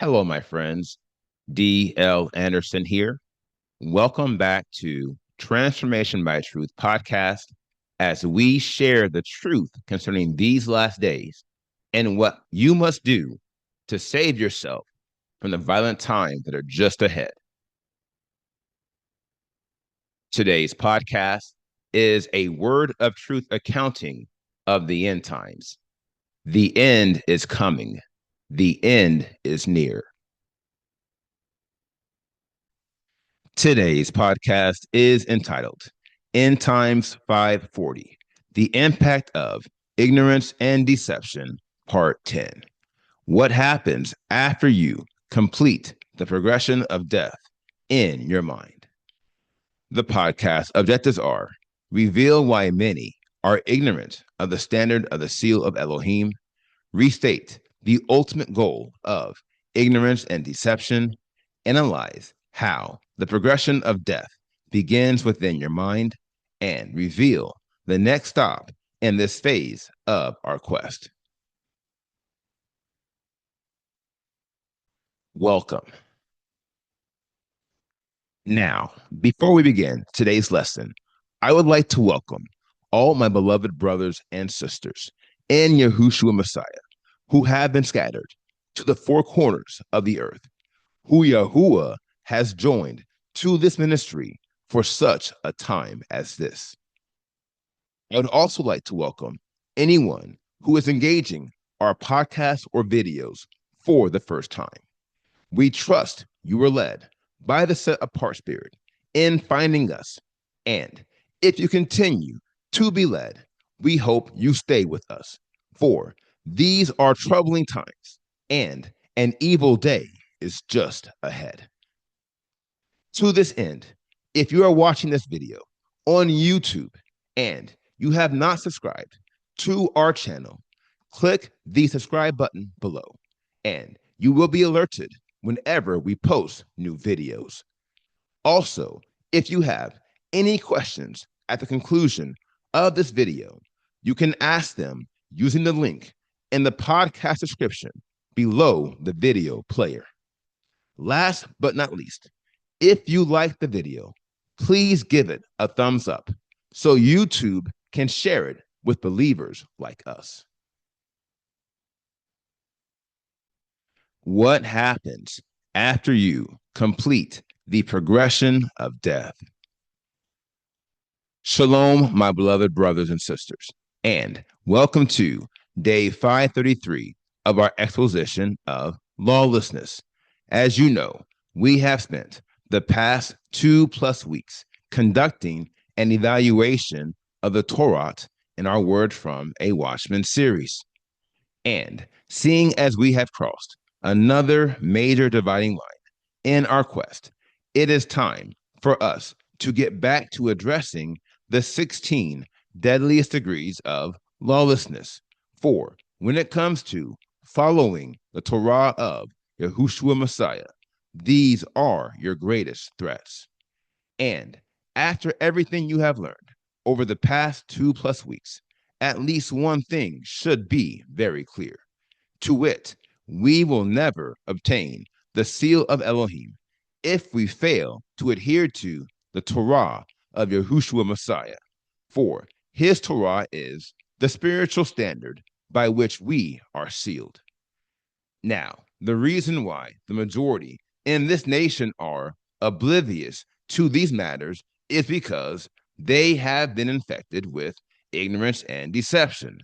Hello, my friends. D.L. Anderson here. Welcome back to Transformation by Truth podcast as we share the truth concerning these last days and what you must do to save yourself from the violent times that are just ahead. Today's podcast is a word of truth accounting of the end times. The end is coming. The end is near. Today's podcast is entitled End Times 540, The Impact of Ignorance and Deception, Part 10. What happens after you complete the progression of death in your mind? The podcast objectives are reveal why many are ignorant of the standard of the seal of Elohim, restate the ultimate goal of ignorance and deception, analyze how the progression of death begins within your mind, and reveal the next stop in this phase of our quest. Welcome. Now, before we begin today's lesson, I would like to welcome all my beloved brothers and sisters in Yahushua Messiah who have been scattered to the four corners of the earth, who Yahuwah has joined to this ministry for such a time as this. I would also like to welcome anyone who is engaging our podcasts or videos for the first time. We trust you were led by the set apart spirit in finding us. And if you continue to be led, we hope you stay with us, for these are troubling times and an evil day is just ahead. To this end, if you are watching this video on YouTube and you have not subscribed to our channel, click the subscribe button below and you will be alerted whenever we post new videos. Also, if you have any questions at the conclusion of this video, you can ask them using the link in the podcast description below the video player. Last but not least, if you like the video, please give it a thumbs up so YouTube can share it with believers like us. What happens after you complete the progression of death? Shalom, my beloved brothers and sisters, and welcome to day 533 of our exposition of lawlessness. As you know, we have spent the past 2+ weeks conducting an evaluation of the Torah in our Word from a Watchman series. And seeing as we have crossed another major dividing line in our quest, it is time for us to get back to addressing the 16 deadliest degrees of lawlessness. For when it comes to following the Torah of Yahushua Messiah, these are your greatest threats. And after everything you have learned over the past 2+ weeks, at least one thing should be very clear. To wit, we will never obtain the seal of Elohim if we fail to adhere to the Torah of Yahushua Messiah, for his Torah is the spiritual standard by which we are sealed. Now, the reason why the majority in this nation are oblivious to these matters is because they have been infected with ignorance and deception,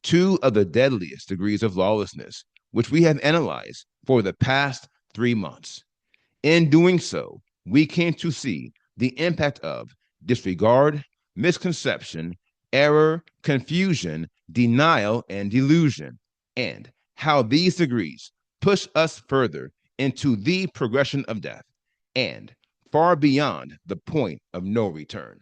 two of the deadliest degrees of lawlessness, which we have analyzed for the past 3 months. In doing so, we came to see the impact of disregard, misconception, error, confusion, denial, and delusion, and how these degrees push us further into the progression of death and far beyond the point of no return.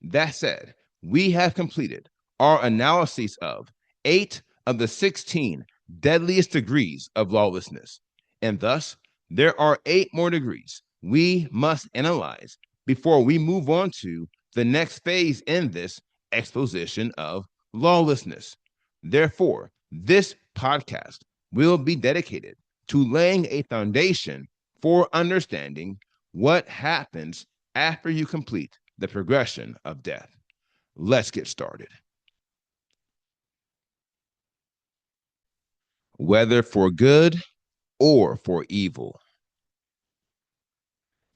That said, we have completed our analysis of 8 of the 16 deadliest degrees of lawlessness, and thus there are 8 more degrees we must analyze before we move on to the next phase in this exposition of lawlessness. Therefore, this podcast will be dedicated to laying a foundation for understanding what happens after you complete the progression of death. Let's get started. Whether for good or for evil.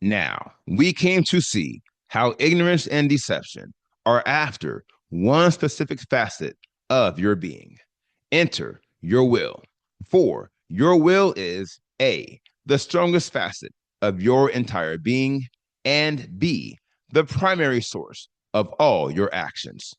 Now, we came to see how ignorance and deception are after one specific facet of your being. Enter your will. For your will is A, the strongest facet of your entire being, and B, the primary source of all your actions.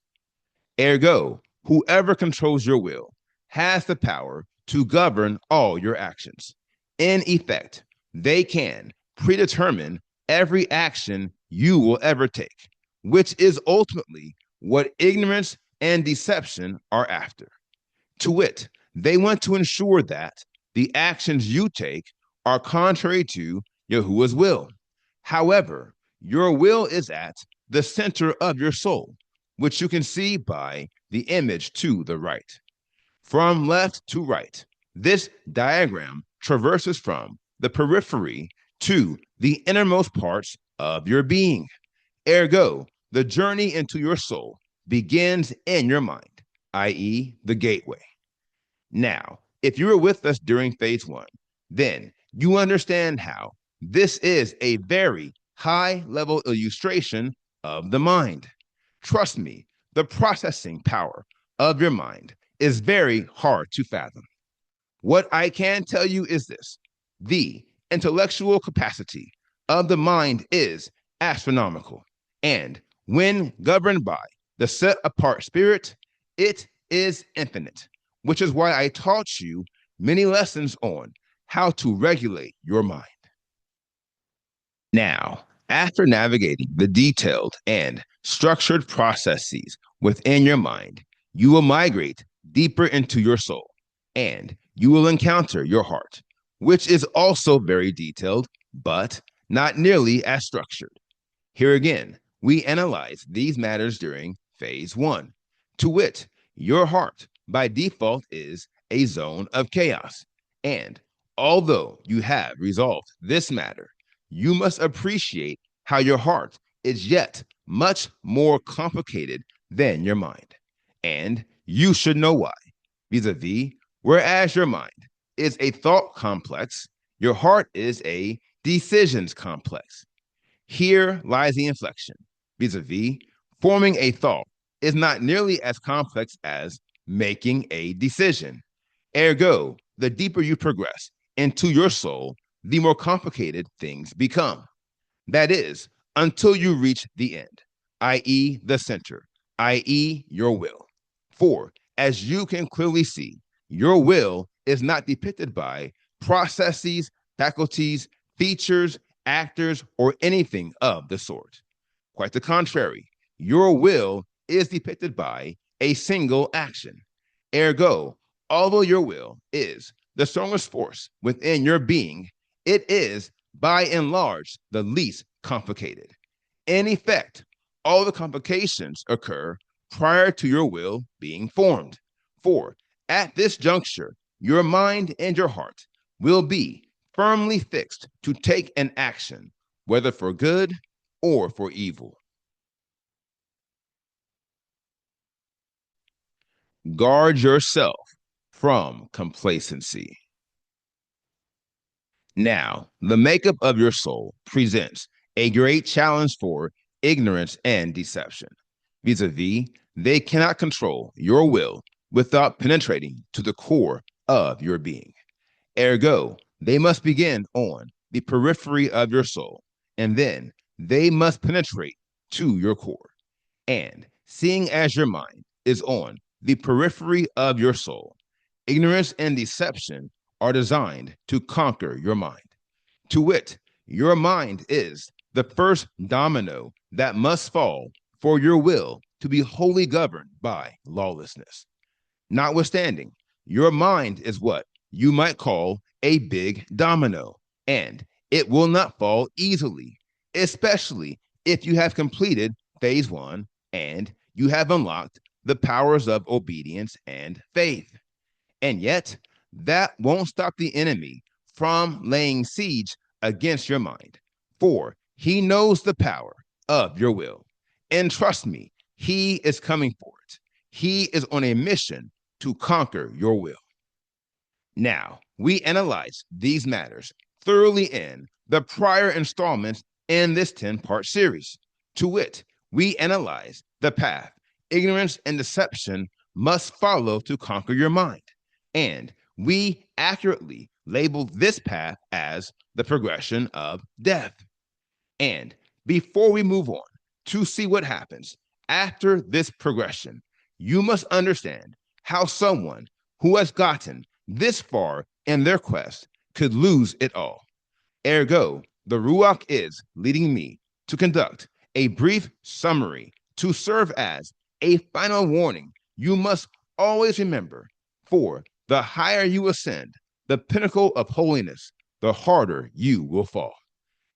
Ergo, whoever controls your will has the power to govern all your actions. In effect, they can predetermine every action you will ever take, which is ultimately what ignorance and deception are after. To wit, they want to ensure that the actions you take are contrary to Yahuwah's will. However, your will is at the center of your soul, which you can see by the image to the right. From left to right, this diagram traverses from the periphery to the innermost parts of your being. Ergo, the journey into your soul begins in your mind, i.e., the gateway. Now, if you were with us during phase one, then you understand how this is a very high level illustration of the mind. Trust me, the processing power of your mind is very hard to fathom. What I can tell you is this: the intellectual capacity of the mind is astronomical. And when governed by the set apart spirit, it is infinite, which is why I taught you many lessons on how to regulate your mind. Now, after navigating the detailed and structured processes within your mind, you will migrate deeper into your soul and you will encounter your heart, which is also very detailed, but not nearly as structured. Here again, we analyze these matters during phase one. To wit, your heart by default is a zone of chaos. And although you have resolved this matter, you must appreciate how your heart is yet much more complicated than your mind. And you should know why. Vis-a-vis, whereas your mind is a thought complex, your heart is a decisions complex. Here lies the inflection. Vis-a-vis, forming a thought is not nearly as complex as making a decision. Ergo, the deeper you progress into your soul, the more complicated things become. That is, until you reach the end, i.e., the center, i.e., your will. For, as you can clearly see, your will is not depicted by processes, faculties, features, actors, or anything of the sort. Quite the contrary, your will is depicted by a single action. Ergo, although your will is the strongest force within your being, it is, by and large, the least complicated. In effect, all the complications occur prior to your will being formed. For at this juncture, your mind and your heart will be firmly fixed to take an action, whether for good or for evil. Guard yourself from complacency. Now, the makeup of your soul presents a great challenge for ignorance and deception. Vis-a-vis, they cannot control your will without penetrating to the core of your being. Ergo, they must begin on the periphery of your soul, and then they must penetrate to your core. And seeing as your mind is on the periphery of your soul, ignorance and deception are designed to conquer your mind. To wit, your mind is the first domino that must fall for your will to be wholly governed by lawlessness. Notwithstanding, your mind is what you might call a big domino, and it will not fall easily, especially if you have completed phase one and you have unlocked the powers of obedience and faith. And yet, that won't stop the enemy from laying siege against your mind. For he knows the power of your will. And trust me, he is coming for it. He is on a mission to conquer your will. Now, we analyze these matters thoroughly in the prior installments in this 10-part series. To wit, we analyze the path ignorance and deception must follow to conquer your mind. And we accurately label this path as the progression of death. And before we move on to see what happens after this progression, you must understand how someone who has gotten this far in their quest could lose it all. Ergo, the Ruach is leading me to conduct a brief summary to serve as a final warning. You must always remember, for the higher you ascend, the pinnacle of holiness, the harder you will fall.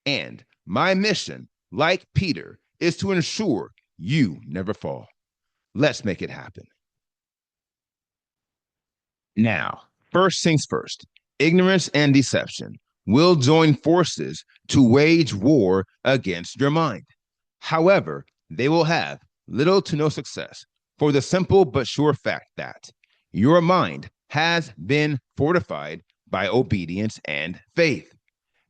And my mission, like Peter, is to ensure you never fall. Let's make it happen. Now, first things first, ignorance and deception will join forces to wage war against your mind. However, they will have little to no success for the simple but sure fact that your mind has been fortified by obedience and faith.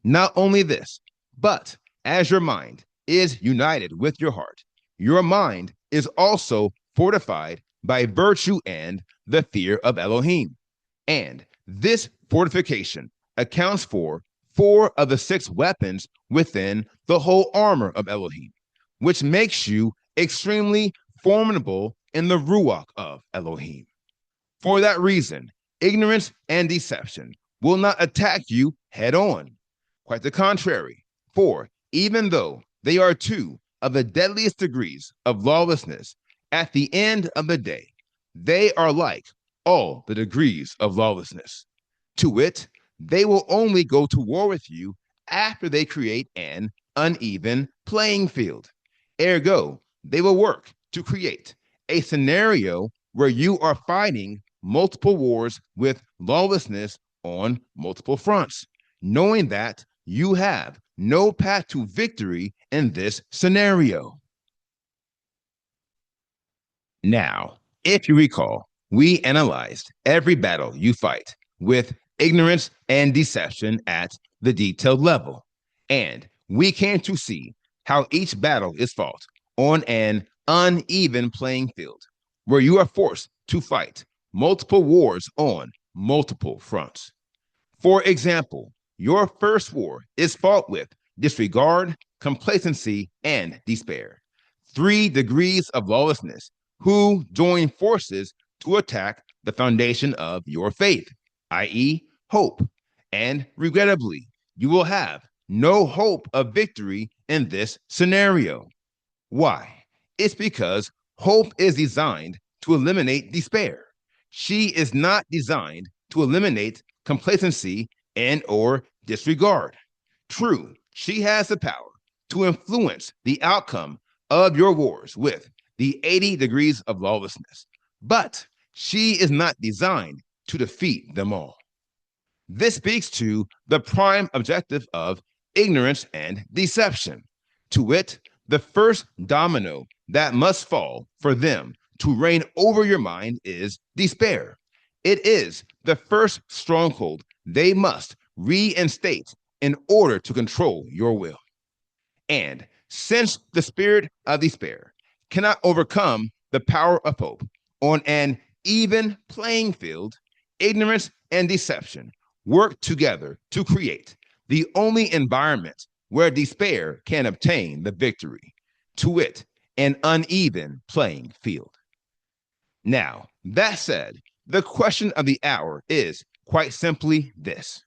Not only this, but as your mind is united with your heart, your mind is also fortified by virtue and the fear of Elohim. And this fortification accounts for 4 of the 6 weapons within the whole armor of Elohim, which makes you extremely formidable in the Ruach of Elohim. For that reason, ignorance and deception will not attack you head on. Quite the contrary, for even though they are 2 of the deadliest degrees of lawlessness, at the end of the day, they are like all the degrees of lawlessness. To wit, they will only go to war with you after they create an uneven playing field. Ergo, they will work to create a scenario where you are fighting multiple wars with lawlessness on multiple fronts, knowing that you have no path to victory in this scenario. Now, if you recall, we analyzed every battle you fight with ignorance and deception at the detailed level, and we came to see how each battle is fought on an uneven playing field, where you are forced to fight multiple wars on multiple fronts. For example, your first war is fought with disregard, complacency, and despair, 3 degrees of lawlessness who join forces to attack the foundation of your faith, i.e., hope. And regrettably, you will have no hope of victory in this scenario. Why? It's because hope is designed to eliminate despair. She is not designed to eliminate complacency and or disregard. True, she has the power to influence the outcome of your wars with the 80 degrees of lawlessness, but she is not designed to defeat them all. This speaks to the prime objective of ignorance and deception, to wit, the first domino that must fall for them to reign over your mind is despair. It is the first stronghold they must reinstate in order to control your will. And since the spirit of despair cannot overcome the power of hope on an even playing field, ignorance and deception work together to create the only environment where despair can obtain the victory, to wit, an uneven playing field. Now, that said, the question of the hour is quite simply this: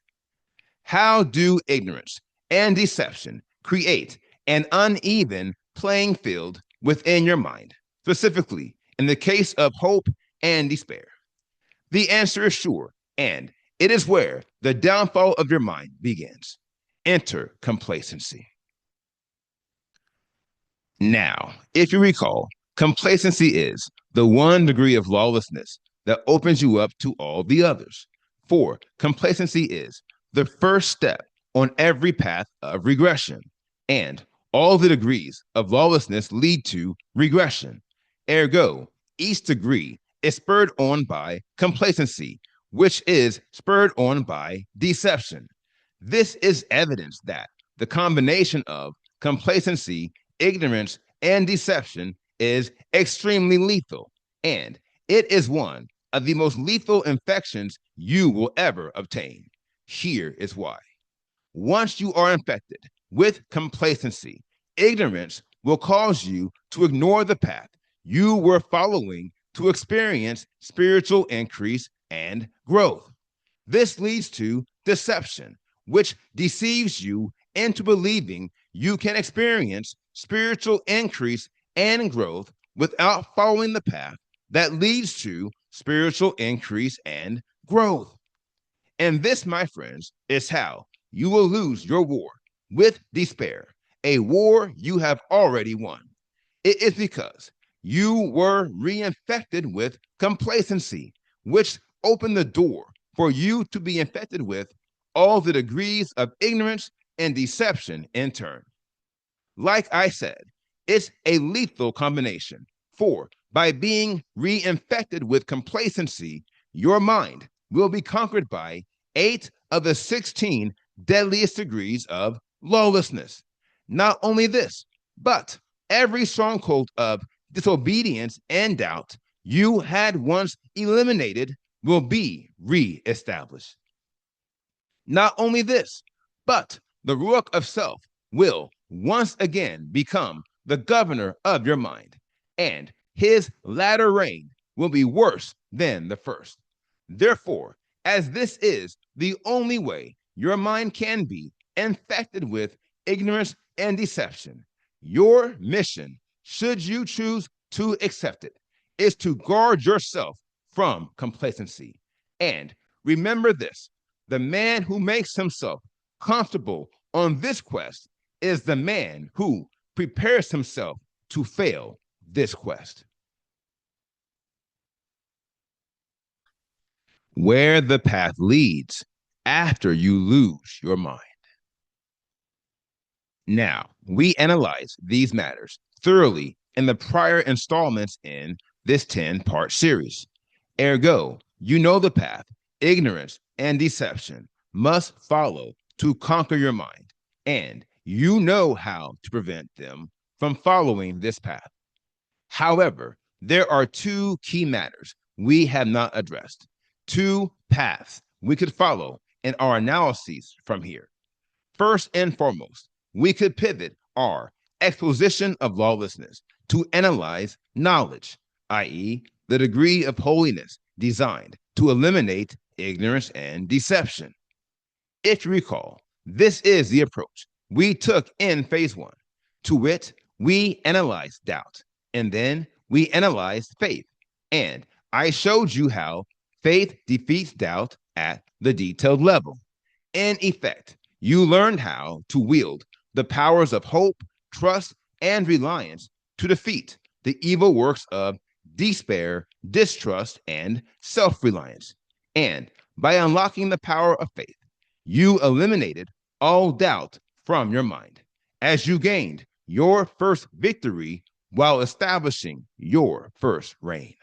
how do ignorance and deception create an uneven playing field within your mind, specifically in the case of hope and despair? The answer is sure, and it is where the downfall of your mind begins. Enter complacency. Now, if you recall, complacency is the 1 degree of lawlessness that opens you up to all the others. For complacency is the first step on every path of regression, and all the degrees of lawlessness lead to regression. Ergo, each degree is spurred on by complacency, which is spurred on by deception. This is evidence that the combination of complacency, ignorance, and deception is extremely lethal, and it is one of the most lethal infections you will ever obtain. Here is why. Once you are infected with complacency, ignorance will cause you to ignore the path you were following to experience spiritual increase and growth. This leads to deception, which deceives you into believing you can experience spiritual increase and growth without following the path that leads to spiritual increase and growth. And this, my friends, is how you will lose your war with despair, a war you have already won. It is because you were reinfected with complacency, which opened the door for you to be infected with all the degrees of ignorance and deception in turn. Like I said, it's a lethal combination, for by being reinfected with complacency, your mind will be conquered by 8 of the 16 deadliest degrees of lawlessness. Not only this, but every stronghold of disobedience and doubt you had once eliminated will be reestablished. Not only this, but the Ruach of self will once again become the governor of your mind, and his latter reign will be worse than the first. Therefore, as this is the only way your mind can be infected with ignorance and deception, your mission, should you choose to accept it, is to guard yourself from complacency. And remember this: the man who makes himself comfortable on this quest is the man who prepares himself to fail this quest. Where the path leads after you lose your mind. Now, we analyze these matters thoroughly in the prior installments in this 10-part series. Ergo, you know the path ignorance and deception must follow to conquer your mind, and you know how to prevent them from following this path. However, there are two key matters we have not addressed, two paths we could follow in our analyses from here. First and foremost, we could pivot our exposition of lawlessness to analyze knowledge, i.e., the degree of holiness designed to eliminate ignorance and deception. If you recall, this is the approach we took in phase 1. To wit, we analyzed doubt, and then we analyzed faith. And I showed you how faith defeats doubt at the detailed level. In effect, you learned how to wield the powers of hope, trust, and reliance to defeat the evil works of despair, distrust, and self-reliance. And by unlocking the power of faith, you eliminated all doubt from your mind as you gained your first victory while establishing your first reign.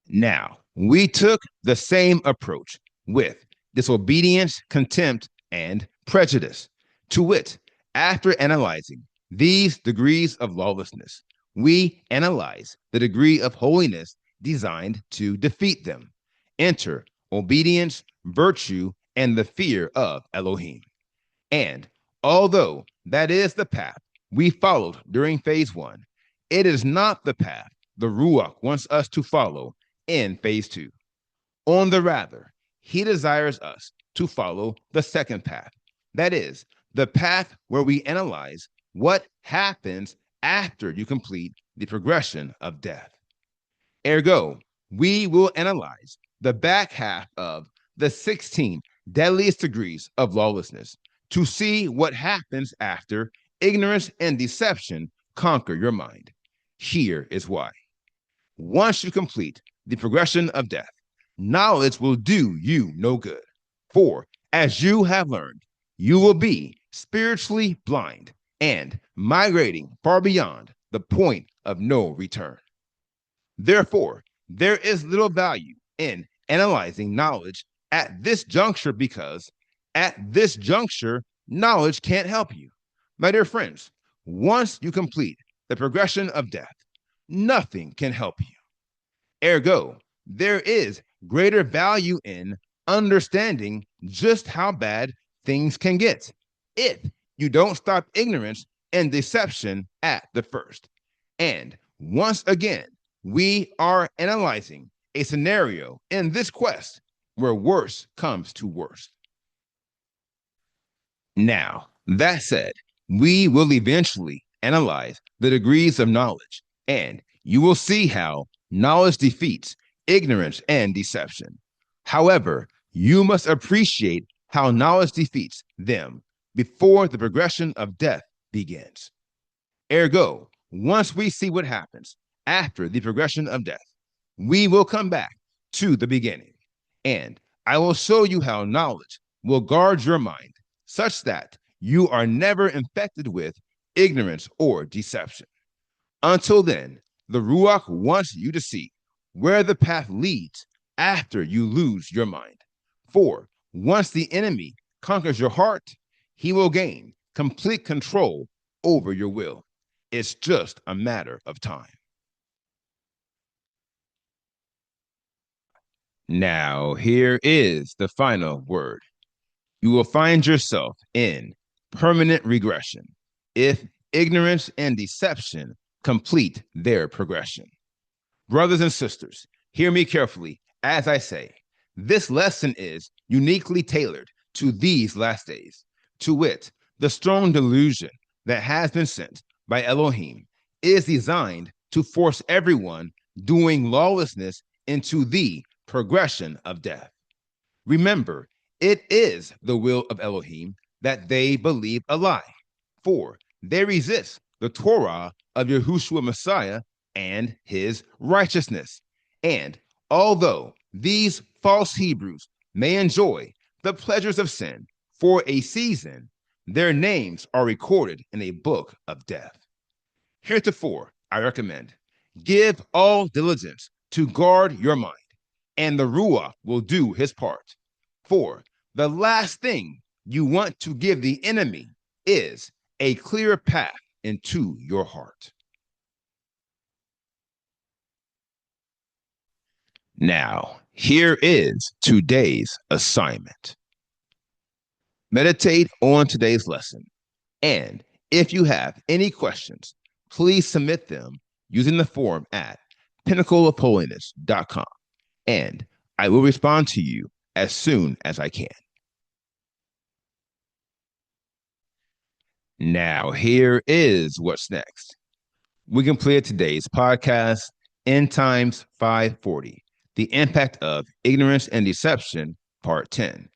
Now, we took the same approach with disobedience, contempt, and prejudice. To wit, after analyzing these degrees of lawlessness, we analyze the degree of holiness designed to defeat them. Enter obedience, virtue, and the fear of Elohim. And although that is the path we followed during phase 1, it is not the path the Ruach wants us to follow in phase 2. On the rather, he desires us to follow the second path. That is, the path where we analyze what happens after you complete the progression of death. Ergo, we will analyze the back half of the 16 deadliest degrees of lawlessness to see what happens after ignorance and deception conquer your mind. Here is why. Once you complete the progression of death, knowledge will do you no good. For As you have learned, you will be spiritually blind and migrating far beyond the point of no return. Therefore, there is little value in analyzing knowledge at this juncture because at this juncture, knowledge can't help you. My dear friends, once you complete the progression of death, nothing can help you. Ergo, there is greater value in understanding just how bad things can get if you don't stop ignorance and deception at the first. And once again, we are analyzing a scenario in this quest where worse comes to worst. Now, that said, we will eventually analyze the degrees of knowledge, and you will see how knowledge defeats ignorance and deception. However, you must appreciate how knowledge defeats them before the progression of death begins. Ergo, once we see what happens after the progression of death, we will come back to the beginning, and I will show you how knowledge will guard your mind such that you are never infected with ignorance or deception. Until then, the Ruach wants you to see where the path leads after you lose your mind. For once the enemy conquers your heart, he will gain complete control over your will. It's just a matter of time. Now, here is the final word. You will find yourself in permanent regression if ignorance and deception complete their progression. Brothers and sisters, hear me carefully as I say, this lesson is uniquely tailored to these last days. To wit, the strong delusion that has been sent by Elohim is designed to force everyone doing lawlessness into the progression of death. Remember, it is the will of Elohim that they believe a lie, for they resist the Torah of Yahushua Messiah and his righteousness. And although these false Hebrews may enjoy the pleasures of sin for a season, their names are recorded in a book of death. Heretofore, I recommend, give all diligence to guard your mind, and the Ruach will do his part. For the last thing you want to give the enemy is a clear path into your heart. Now, here is today's assignment. Meditate on today's lesson, and if you have any questions, please submit them using the form at pinnacleofholiness.com, and I will respond to you as soon as I can. Now, here is what's next. We completed today's podcast, End Times 540, The Impact of Ignorance and Deception, Part 10.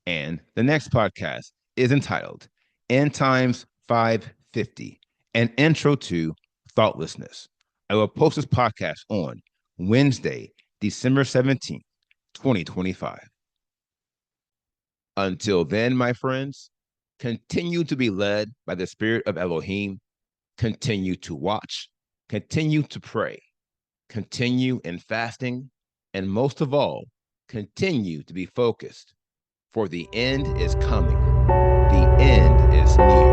And the next podcast is entitled End Times 550, An Intro to Thoughtlessness. I will post this podcast on Wednesday, December 17th, 2025. Until then, my friends, continue to be led by the Spirit of Elohim. Continue to watch, continue to pray, continue in fasting, and most of all, continue to be focused, for the end is coming. The end is near.